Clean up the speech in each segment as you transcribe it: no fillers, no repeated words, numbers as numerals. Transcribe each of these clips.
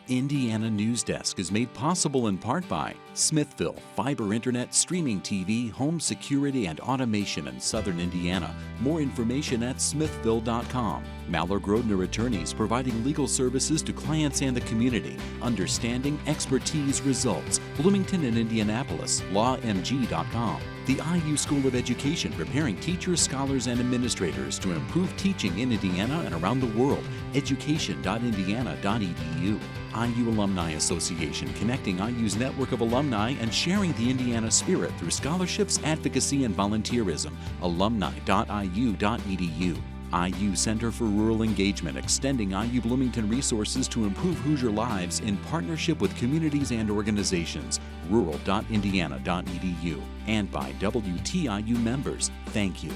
Indiana Newsdesk is made possible in part by Smithville, fiber internet, streaming TV, home security, and automation in southern Indiana. More information at smithville.com. Maller Grodner Attorneys, providing legal services to clients and the community. Understanding, expertise, results. Bloomington and Indianapolis, lawmg.com. The IU School of Education, preparing teachers, scholars, and administrators to improve teaching in Indiana and around the world. education.indiana.edu. IU Alumni Association, connecting IU's network of alumni and sharing the Indiana spirit through scholarships, advocacy, and volunteerism. alumni.iu.edu. IU Center for Rural Engagement, extending IU Bloomington resources to improve Hoosier lives in partnership with communities and organizations. rural.indiana.edu. And by WTIU members. Thank you.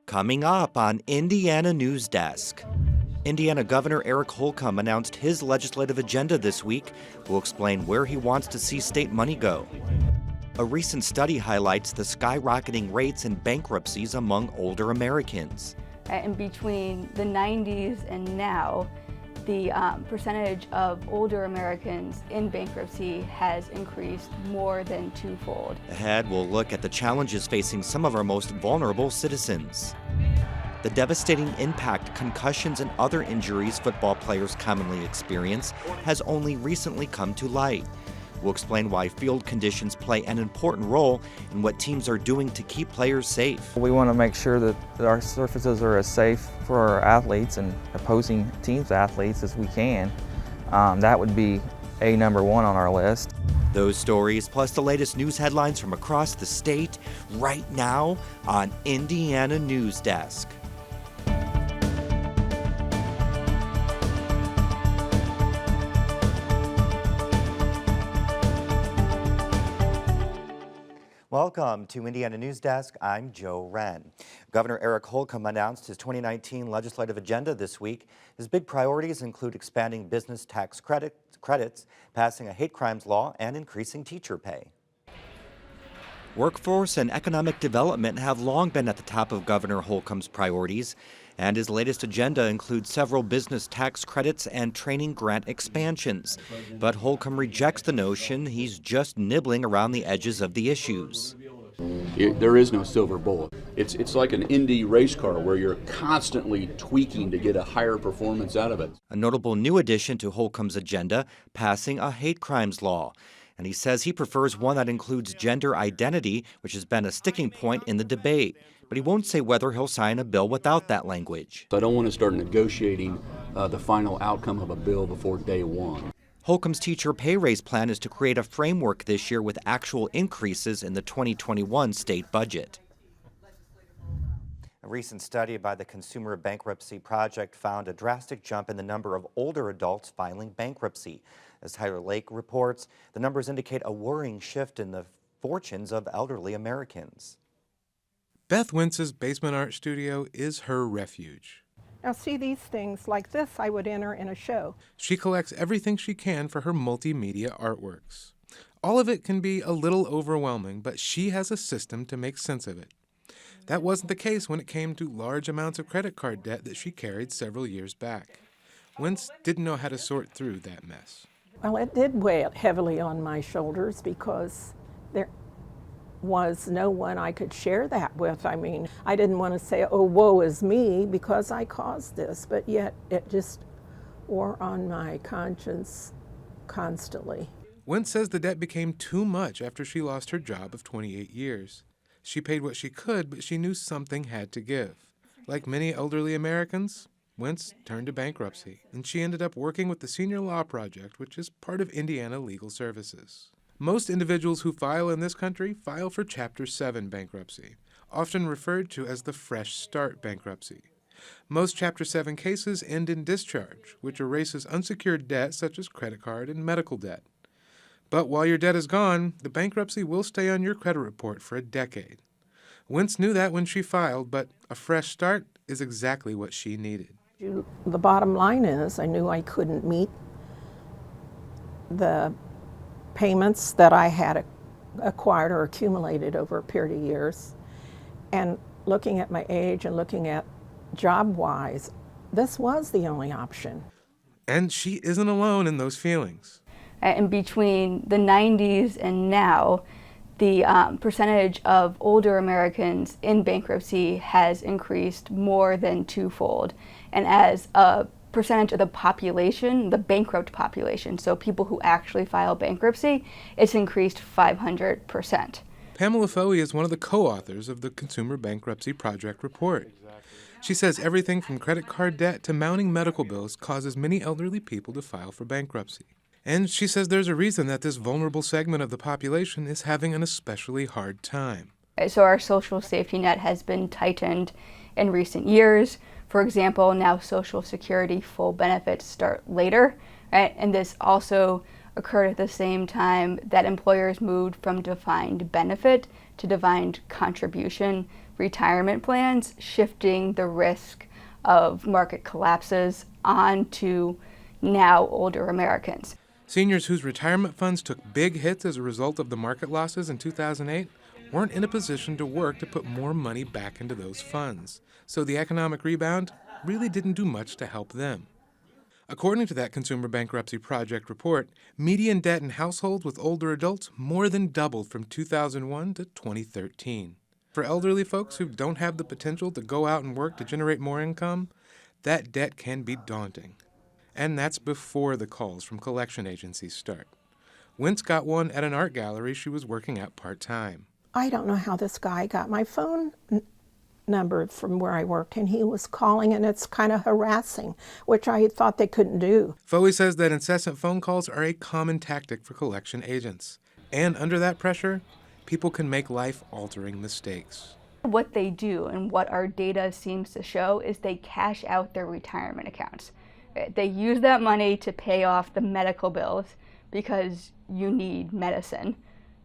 Coming up on Indiana Newsdesk. Indiana Governor Eric Holcomb announced his legislative agenda this week. We'll explain where he wants to see state money go. A recent study highlights the skyrocketing rates in bankruptcies among older Americans. In between the 90s and now, the percentage of older Americans in bankruptcy has increased more than twofold. Ahead, we'll look at the challenges facing some of our most vulnerable citizens. The devastating impact concussions and other injuries football players commonly experience has only recently come to light. We'll explain why field conditions play an important role in what teams are doing to keep players safe. We want to make sure that our surfaces are as safe for our athletes and opposing teams' athletes as we can. That would be number one on our list. Those stories, plus the latest news headlines from across the state, right now on Indiana Newsdesk. Welcome to Indiana Newsdesk. I'm Joe Wren. Governor Eric Holcomb announced his 2019 legislative agenda this week. His big priorities include expanding business tax credits, passing a hate crimes law, and increasing teacher pay. Workforce and economic development have long been at the top of Governor Holcomb's priorities, and his latest agenda includes several business tax credits and training grant expansions. But Holcomb rejects the notion he's just nibbling around the edges of the issues. There is no silver bullet. It's like an Indy race car where you're constantly tweaking to get a higher performance out of it. A notable new addition to Holcomb's agenda, passing a hate crimes law. And he says he prefers one that includes gender identity, which has been a sticking point in the debate. But he won't say whether he'll sign a bill without that language. I don't want to start negotiating the final outcome of a bill before day one. Holcomb's teacher pay raise plan is to create a framework this year with actual increases in the 2021 state budget. A recent study by the Consumer Bankruptcy Project found a drastic jump in the number of older adults filing bankruptcy. As Tyler Lake reports, the numbers indicate a worrying shift in the fortunes of elderly Americans. Beth Wentz's basement art studio is her refuge. Now see, these things like this I would enter in a show. She collects everything she can for her multimedia artworks. All of it can be a little overwhelming, but she has a system to make sense of it. That wasn't the case when it came to large amounts of credit card debt that she carried several years back. Wentz didn't know how to sort through that mess. Well, it did weigh heavily on my shoulders because there was no one I could share that with. I mean, I didn't want to say, oh, woe is me, because I caused this, but yet it just wore on my conscience constantly. Wentz says the debt became too much after she lost her job of 28 years. She paid what she could, but she knew something had to give. Like many elderly Americans, Wentz turned to bankruptcy, and she ended up working with the Senior Law Project, which is part of Indiana Legal Services. Most individuals who file in this country file for Chapter 7 bankruptcy, often referred to as the Fresh Start bankruptcy. Most Chapter 7 cases end in discharge, which erases unsecured debt such as credit card and medical debt. But while your debt is gone, the bankruptcy will stay on your credit report for a decade. Wentz knew that when she filed, but a fresh start is exactly what she needed. The bottom line is I knew I couldn't meet the payments that I had acquired or accumulated over a period of years. And looking at my age and looking at job-wise, this was the only option. And she isn't alone in those feelings. And between the 90s and now, the percentage of older Americans in bankruptcy has increased more than twofold. And as a percentage of the population, the bankrupt population, so people who actually file bankruptcy, it's increased 500%. Pamela Foey is one of the co-authors of the Consumer Bankruptcy Project report. She says everything from credit card debt to mounting medical bills causes many elderly people to file for bankruptcy. And she says there's a reason that this vulnerable segment of the population is having an especially hard time. So our social safety net has been tightened in recent years. For example, now Social Security full benefits start later, right? And this also occurred at the same time that employers moved from defined benefit to defined contribution retirement plans, shifting the risk of market collapses onto now older Americans. Seniors whose retirement funds took big hits as a result of the market losses in 2008 weren't in a position to work to put more money back into those funds. So the economic rebound really didn't do much to help them. According to that Consumer Bankruptcy Project report, median debt in households with older adults more than doubled from 2001 to 2013. For elderly folks who don't have the potential to go out and work to generate more income, that debt can be daunting. And that's before the calls from collection agencies start. Wentz got one at an art gallery she was working at part-time. I don't know how this guy got my phone number from where I worked, and he was calling, and it's kind of harassing, which I thought they couldn't do. Foey says that incessant phone calls are a common tactic for collection agents. And under that pressure, people can make life-altering mistakes. What they do and what our data seems to show is they cash out their retirement accounts. They use that money to pay off the medical bills because you need medicine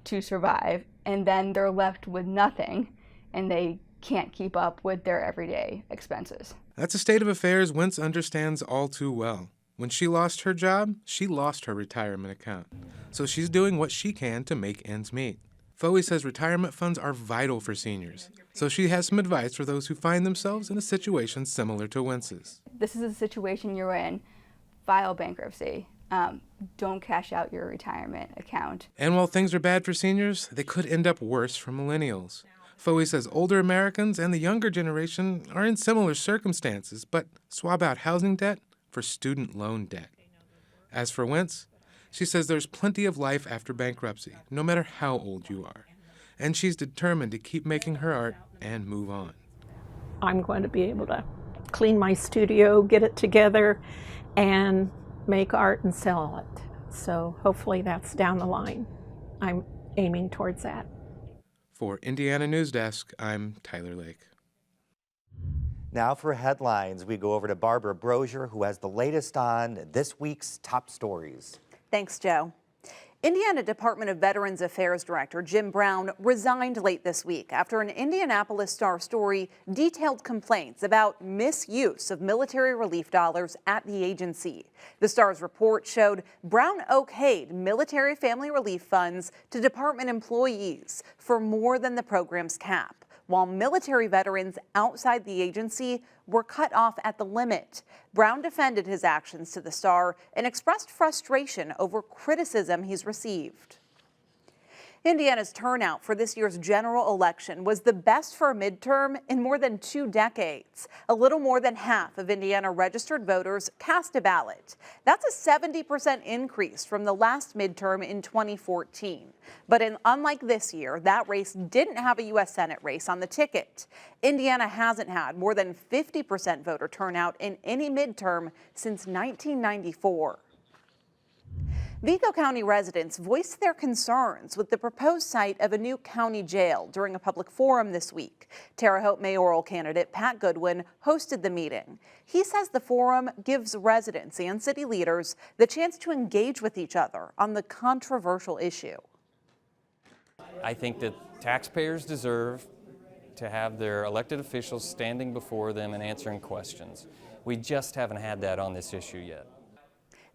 to survive, and then they're left with nothing, and they can't keep up with their everyday expenses. That's a state of affairs Wentz understands all too well. When she lost her job, she lost her retirement account. So she's doing what she can to make ends meet. Foey says retirement funds are vital for seniors, so she has some advice for those who find themselves in a situation similar to Wentz's. This is a situation you're in. File bankruptcy. Don't cash out your retirement account. And while things are bad for seniors, they could end up worse for millennials. Foey says older Americans and the younger generation are in similar circumstances, but swap out housing debt for student loan debt. As for Wentz, she says there's plenty of life after bankruptcy, no matter how old you are. And she's determined to keep making her art and move on. I'm going to be able to clean my studio, get it together, and make art and sell it. So hopefully that's down the line. I'm aiming towards that. For Indiana Newsdesk, I'm Tyler Lake. Now for headlines, we go over to Barbara Brosier, who has the latest on this week's top stories. Thanks, Joe. Indiana Department of Veterans Affairs Director Jim Brown resigned late this week after an Indianapolis Star story detailed complaints about misuse of military relief dollars at the agency. The Star's report showed Brown okayed military family relief funds to department employees for more than the program's cap, while military veterans outside the agency were cut off at the limit. Brown defended his actions to the Star and expressed frustration over criticism he's received. Indiana's turnout for this year's general election was the best for a midterm in more than 2 decades. A little more than half of Indiana registered voters cast a ballot. That's a 70% increase from the last midterm in 2014. But unlike this year, that race didn't have a U.S. Senate race on the ticket. Indiana hasn't had more than 50% voter turnout in any midterm since 1994. Vigo County residents voiced their concerns with the proposed site of a new county jail during a public forum this week. Terre Haute mayoral candidate Pat Goodwin hosted the meeting. He says the forum gives residents and city leaders the chance to engage with each other on the controversial issue. I think that taxpayers deserve to have their elected officials standing before them and answering questions. We just haven't had that on this issue yet.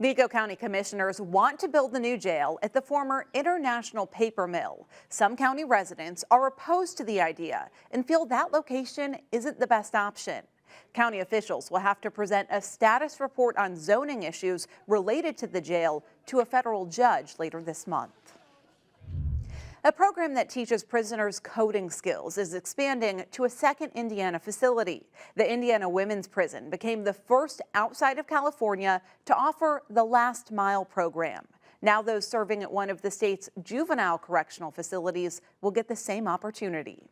Vigo County commissioners want to build the new jail at the former International Paper Mill. Some county residents are opposed to the idea and feel that location isn't the best option. County officials will have to present a status report on zoning issues related to the jail to a federal judge later this month. A program that teaches prisoners coding skills is expanding to a second Indiana facility. The Indiana Women's Prison became the first outside of California to offer the Last Mile program. Now those serving at one of the state's juvenile correctional facilities will get the same opportunity.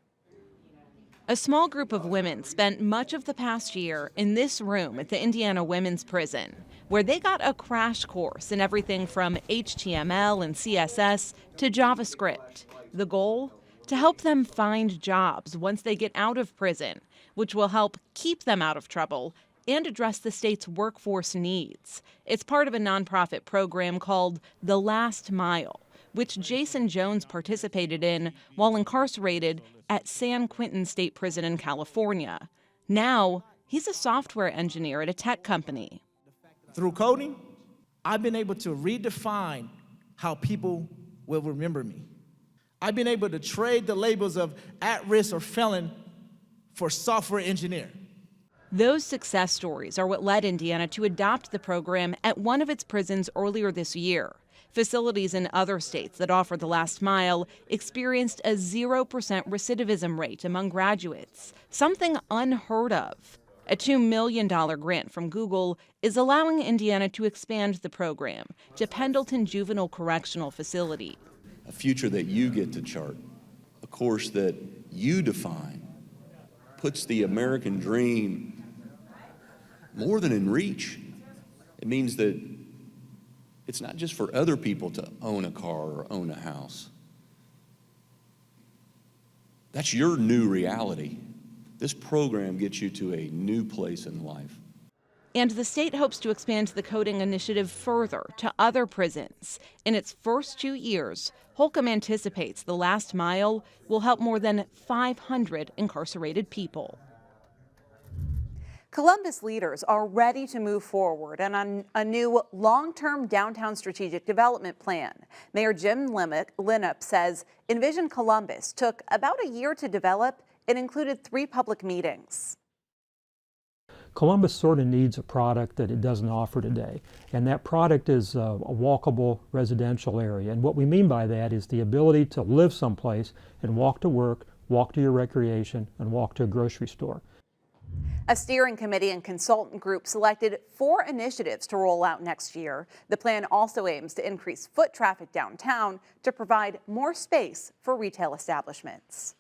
A small group of women spent much of the past year in this room at the Indiana Women's Prison, where they got a crash course in everything from HTML and CSS to JavaScript. The goal? To help them find jobs once they get out of prison, which will help keep them out of trouble and address the state's workforce needs. It's part of a nonprofit program called The Last Mile, which Jason Jones participated in while incarcerated at San Quentin State Prison in California. Now, he's a software engineer at a tech company. Through coding, I've been able to redefine how people will remember me. I've been able to trade the labels of at-risk or felon for software engineer. Those success stories are what led Indiana to adopt the program at one of its prisons earlier this year. Facilities in other states that offer the Last Mile experienced a 0% recidivism rate among graduates, something unheard of. A $2 million grant from Google is allowing Indiana to expand the program to Pendleton Juvenile Correctional Facility. A future that you get to chart, a course that you define, puts the American dream more than in reach. It means that it's not just for other people to own a car or own a house. That's your new reality. This program gets you to a new place in life. And the state hopes to expand the coding initiative further to other prisons. In its first 2 years, Holcomb anticipates the Last Mile will help more than 500 incarcerated people. Columbus leaders are ready to move forward on a new long-term downtown strategic development plan. Mayor Jim Linnop says Envision Columbus took about a year to develop and included 3 public meetings. Columbus sort of needs a product that it doesn't offer today, and that product is a walkable residential area. And what we mean by that is the ability to live someplace and walk to work, walk to your recreation, and walk to a grocery store. A steering committee and consultant group selected 4 initiatives to roll out next year. The plan also aims to increase foot traffic downtown to provide more space for retail establishments.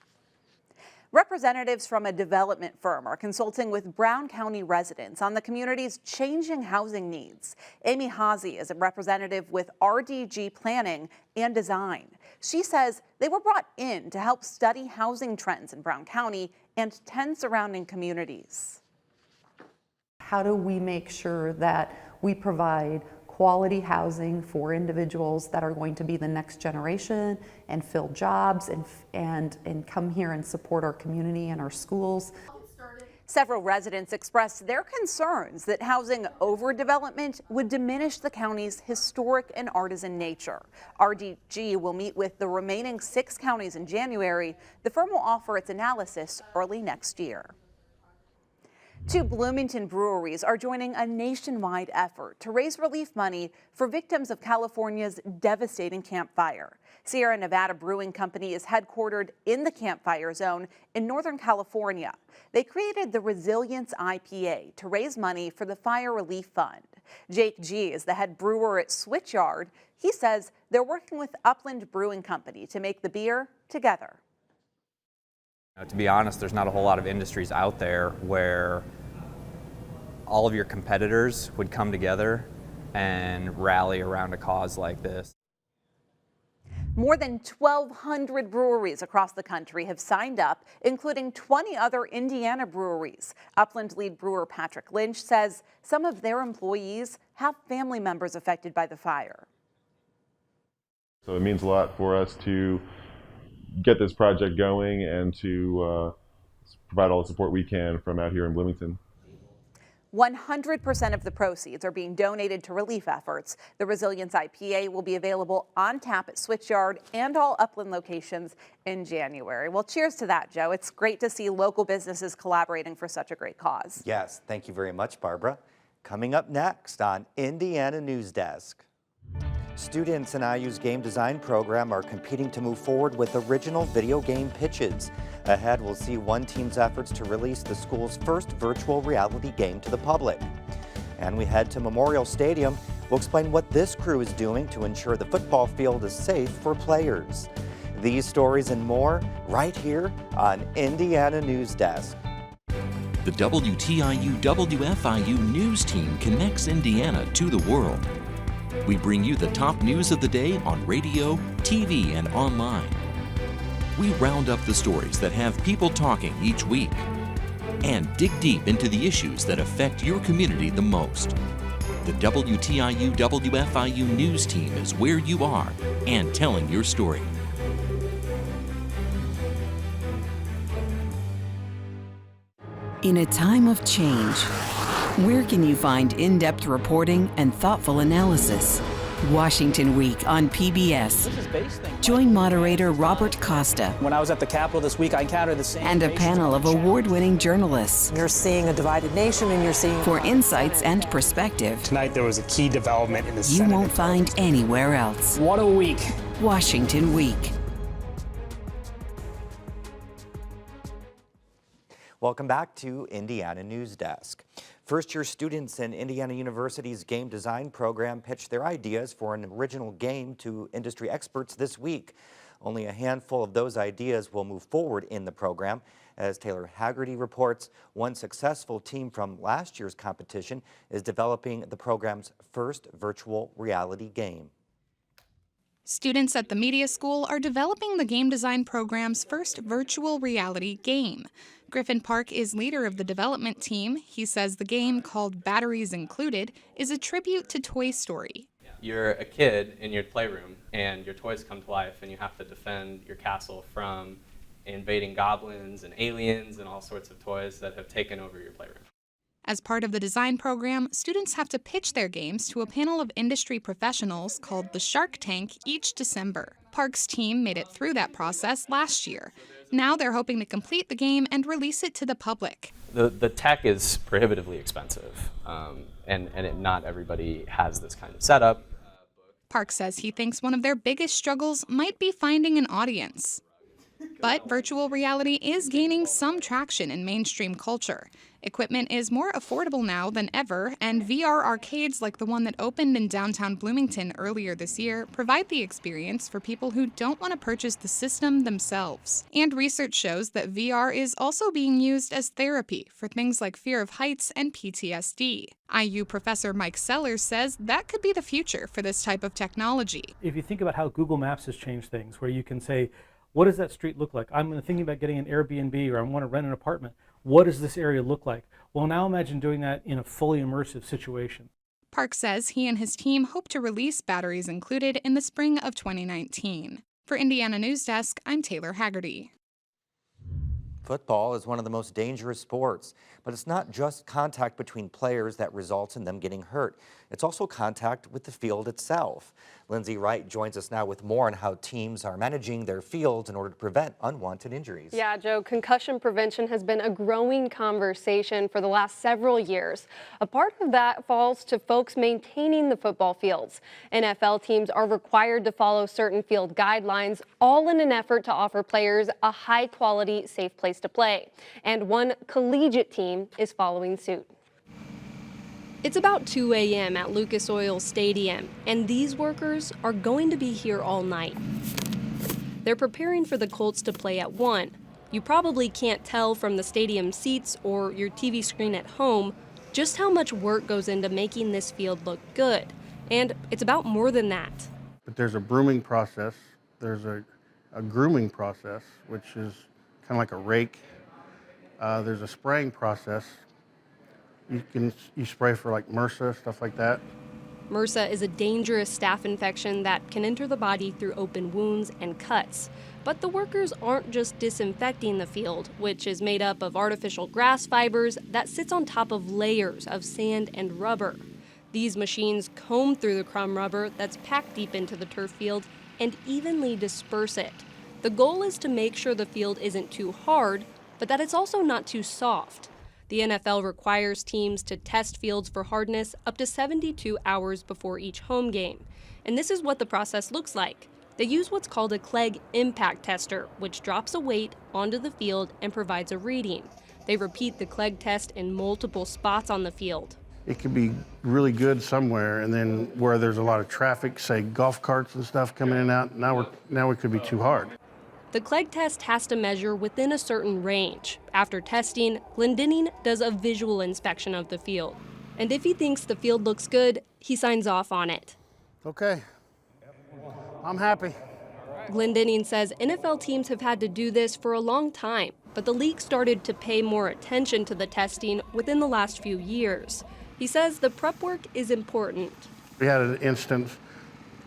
Representatives from a development firm are consulting with Brown County residents on the community's changing housing needs. Amy Hazy is a representative with RDG Planning and Design. She says they were brought in to help study housing trends in Brown County and 10 surrounding communities. How do we make sure that we provide quality housing for individuals that are going to be the next generation and fill jobs and come here and support our community and our schools? Several residents expressed their concerns that housing overdevelopment would diminish the county's historic and artisan nature. RDG will meet with the remaining 6 counties in January. The firm will offer its analysis early next year. 2 Bloomington breweries are joining a nationwide effort to raise relief money for victims of California's devastating Camp Fire. Sierra Nevada Brewing Company is headquartered in the Camp Fire zone in Northern California. They created the Resilience IPA to raise money for the Fire Relief Fund. Jake G. is the head brewer at Switchyard. He says they're working with Upland Brewing Company to make the beer together. To be honest, there's not a whole lot of industries out there where all of your competitors would come together and rally around a cause like this. More than 1,200 breweries across the country have signed up, including 20 other Indiana breweries. Upland lead brewer Patrick Lynch says some of their employees have family members affected by the fire. So it means a lot for us to get this project going and to provide all the support we can from out here in Bloomington. 100% of the proceeds are being donated to relief efforts. The Resilience IPA will be available on tap at Switchyard and all Upland locations in January. Well, cheers to that, Joe. It's great to see local businesses collaborating for such a great cause. Yes, thank you very much, Barbara. Coming up next on Indiana Newsdesk. Students in IU's game design program are competing to move forward with original video game pitches. Ahead, we'll see one team's efforts to release the school's first virtual reality game to the public. And we head to Memorial Stadium. We'll explain what this crew is doing to ensure the football field is safe for players. These stories and more right here on Indiana Newsdesk. The WTIU WFIU news team connects Indiana to the world. We bring you the top news of the day on radio, TV, and online. We round up the stories that have people talking each week and dig deep into the issues that affect your community the most. The WTIU WFIU news team is where you are and telling your story. In a time of change, where can you find in-depth reporting and thoughtful analysis? Washington Week on PBS. Join moderator Robert Costa. When I was at the Capitol this week, I encountered the same. And a panel of award-winning journalists. You're seeing a divided nation, and you're seeing. For insights and perspective. Tonight there was a key development in the Senate. You won't find anywhere else. What a week. Washington Week. Welcome back to Indiana Newsdesk. First-year students in Indiana University's game design program pitched their ideas for an original game to industry experts this week. Only a handful of those ideas will move forward in the program. As Taylor Haggerty reports, one successful team from last year's competition is developing the program's first virtual reality game. Students at the media school are developing the game design program's first virtual reality game. Griffin Park is leader of the development team. He says the game, called Batteries Included, is a tribute to Toy Story. You're a kid in your playroom, and your toys come to life, and you have to defend your castle from invading goblins and aliens and all sorts of toys that have taken over your playroom. As part of the design program, students have to pitch their games to a panel of industry professionals called the Shark Tank each December. Park's team made it through that process last year. Now they're hoping to complete the game and release it to the public. The tech is prohibitively expensive, and not everybody has this kind of setup. Park says he thinks one of their biggest struggles might be finding an audience. But virtual reality is gaining some traction in mainstream culture. Equipment is more affordable now than ever, and VR arcades like the one that opened in downtown Bloomington earlier this year provide the experience for people who don't want to purchase the system themselves. And research shows that VR is also being used as therapy for things like fear of heights and PTSD. IU professor Mike Sellers says that could be the future for this type of technology. If you think about how Google Maps has changed things, where you can say, what does that street look like? I'm thinking about getting an Airbnb, or I want to rent an apartment. What does this area look like? Well, now imagine doing that in a fully immersive situation. Park says he and his team hope to release Batteries Included in the spring of 2019. For Indiana Newsdesk, I'm Taylor Haggerty. Football is one of the most dangerous sports, but it's not just contact between players that results in them getting hurt. It's also contact with the field itself. Lindsay Wright joins us now with more on how teams are managing their fields in order to prevent unwanted injuries. Yeah, Joe, concussion prevention has been a growing conversation for the last several years. A part of that falls to folks maintaining the football fields. NFL teams are required to follow certain field guidelines, all in an effort to offer players a high-quality, safe place to play. And one collegiate team is following suit. It's about 2 a.m. at Lucas Oil Stadium, and these workers are going to be here all night. They're preparing for the Colts to play at 1. You probably can't tell from the stadium seats or your TV screen at home just how much work goes into making this field look good. And it's about more than that. But there's a brooming process, there's a grooming process, which is kind of like a rake. There's a spraying process. You spray for like MRSA, stuff like that. MRSA is a dangerous staph infection that can enter the body through open wounds and cuts. But the workers aren't just disinfecting the field, which is made up of artificial grass fibers that sits on top of layers of sand and rubber. These machines comb through the crumb rubber that's packed deep into the turf field and evenly disperse it. The goal is to make sure the field isn't too hard, but that it's also not too soft. The NFL requires teams to test fields for hardness up to 72 hours before each home game. And this is what the process looks like. They use what's called a Clegg impact tester, which drops a weight onto the field and provides a reading. They repeat the Clegg test in multiple spots on the field. It could be really good somewhere, and then where there's a lot of traffic, say golf carts and stuff coming in and out, now it could be too hard. The Clegg test has to measure within a certain range. After testing, Glendinning does a visual inspection of the field. And if he thinks the field looks good, he signs off on it. Okay, I'm happy. Glendinning says NFL teams have had to do this for a long time, but the league started to pay more attention to the testing within the last few years. He says the prep work is important. We had an instance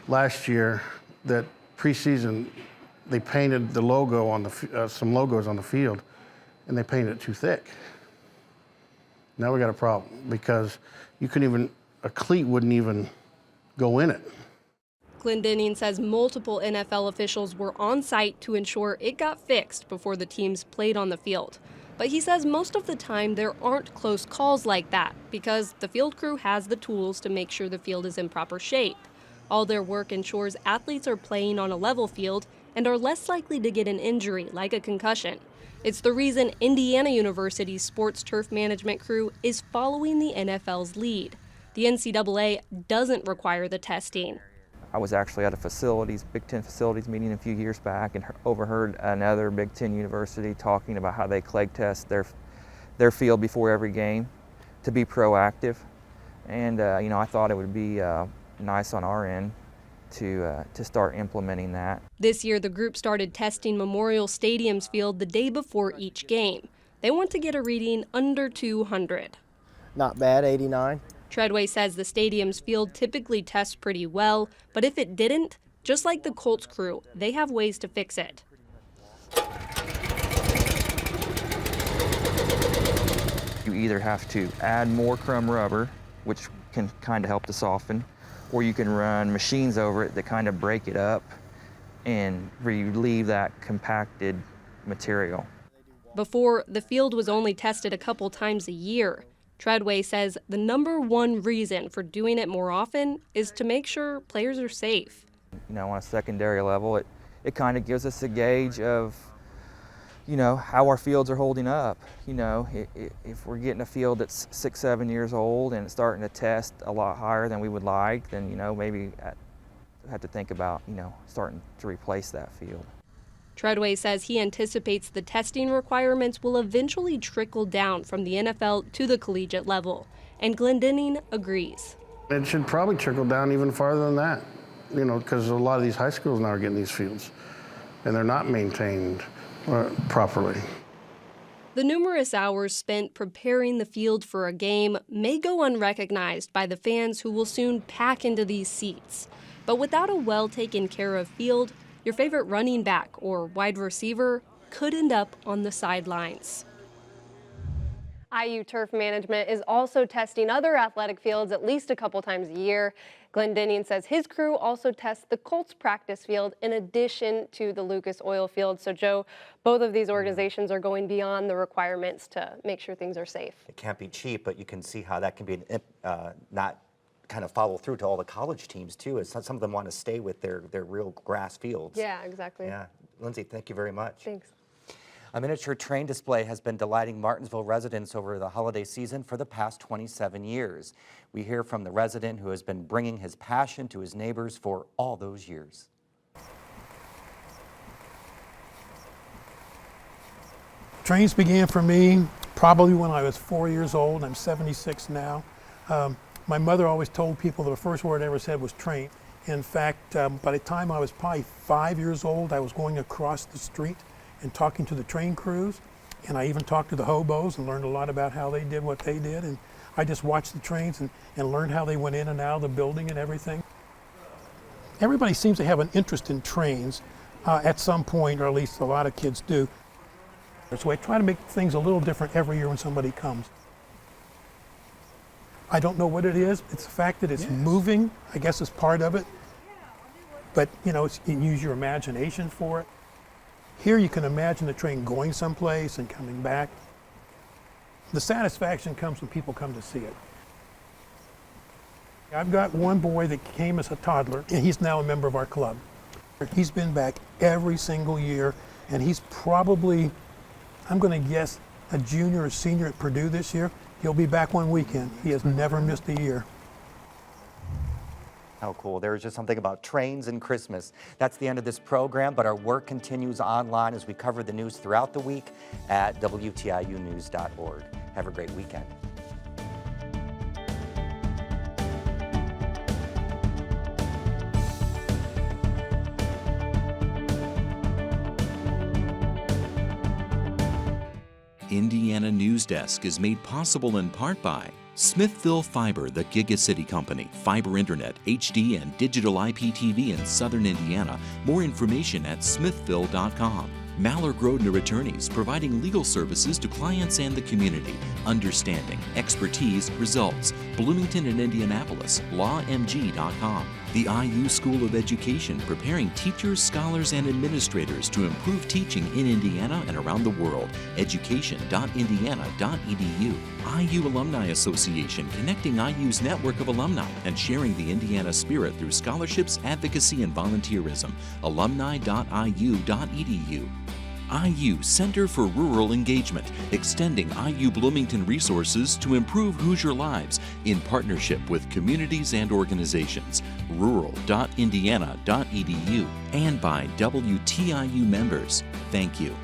last year that preseason, they painted the logo on some logos on the field, and they painted it too thick. Now we got a problem because a cleat wouldn't even go in it. Glendinning says multiple NFL officials were on site to ensure it got fixed before the teams played on the field. But he says most of the time there aren't close calls like that because the field crew has the tools to make sure the field is in proper shape. All their work ensures athletes are playing on a level field and are less likely to get an injury like a concussion. It's the reason Indiana University's sports turf management crew is following the NFL's lead. The NCAA doesn't require the testing. I was actually at a Big Ten facilities meeting a few years back and overheard another Big Ten university talking about how they Clegg test their field before every game to be proactive. And I thought it would be nice on our end to start implementing that. This year, the group started testing Memorial Stadium's field the day before each game. They want to get a reading under 200. Not bad, 89. Treadway says the stadium's field typically tests pretty well, but if it didn't, just like the Colts crew, they have ways to fix it. You either have to add more crumb rubber, which can kind of help to soften, or you can run machines over it that kind of break it up and relieve that compacted material. Before, the field was only tested a couple times a year. Treadway says the number one reason for doing it more often is to make sure players are safe. On a secondary level, it kind of gives us a gauge of, how our fields are holding up. If we're getting a field that's 6-7 years old and it's starting to test a lot higher than we would like, then, maybe we have to think about, starting to replace that field. Treadway says he anticipates the testing requirements will eventually trickle down from the NFL to the collegiate level, and Glendinning agrees. It should probably trickle down even farther than that, because a lot of these high schools now are getting these fields, and they're not maintained properly. The numerous hours spent preparing the field for a game may go unrecognized by the fans who will soon pack into these seats. But without a well-taken-care-of field, your favorite running back or wide receiver could end up on the sidelines. IU Turf Management is also testing other athletic fields at least a couple times a year. Glendinning says his crew also tests the Colts practice field in addition to the Lucas Oil Field. So, Joe, both of these organizations are going beyond the requirements to make sure things are safe. It can't be cheap, but you can see how that can be not kind of follow through to all the college teams too, as some of them want to stay with their real grass fields. Yeah, exactly. Yeah. Lindsay, thank you very much. Thanks. A miniature train display has been delighting Martinsville residents over the holiday season for the past 27 years. We hear from the resident who has been bringing his passion to his neighbors for all those years. Trains began for me probably when I was 4 years old. I'm 76 now. My mother always told people the first word I ever said was train. In fact, by the time I was probably 5 years old, I was going across the street and talking to the train crews, and I even talked to the hobos and learned a lot about how they did what they did. And I just watched the trains and learned how they went in and out of the building and everything. Everybody seems to have an interest in trains at some point, or at least a lot of kids do. So I try to make things a little different every year when somebody comes. I don't know what it is. It's the fact that it's moving, I guess is part of it. But you know, you can use your imagination for it. Here you can imagine the train going someplace and coming back. The satisfaction comes when people come to see it. I've got one boy that came as a toddler, and he's now a member of our club. He's been back every single year, and he's probably, I'm going to guess, a junior or senior at Purdue this year. He'll be back one weekend. He has never missed a year. How cool. There's just something about trains and Christmas. That's the end of this program, but our work continues online as we cover the news throughout the week at WTIUnews.org. Have a great weekend. Indiana Newsdesk is made possible in part by Smithville Fiber, the Gigacity Company, fiber internet, HD, and digital IPTV in southern Indiana. More information at smithville.com. Maller Grodner Attorneys, providing legal services to clients and the community. Understanding, expertise, results. Bloomington and Indianapolis, lawmg.com. The IU School of Education, preparing teachers, scholars, and administrators to improve teaching in Indiana and around the world. education.indiana.edu. IU Alumni Association, connecting IU's network of alumni and sharing the Indiana spirit through scholarships, advocacy, and volunteerism. alumni.iu.edu. IU Center for Rural Engagement, extending IU Bloomington resources to improve Hoosier lives in partnership with communities and organizations. rural.indiana.edu. And by WTIU members. Thank you.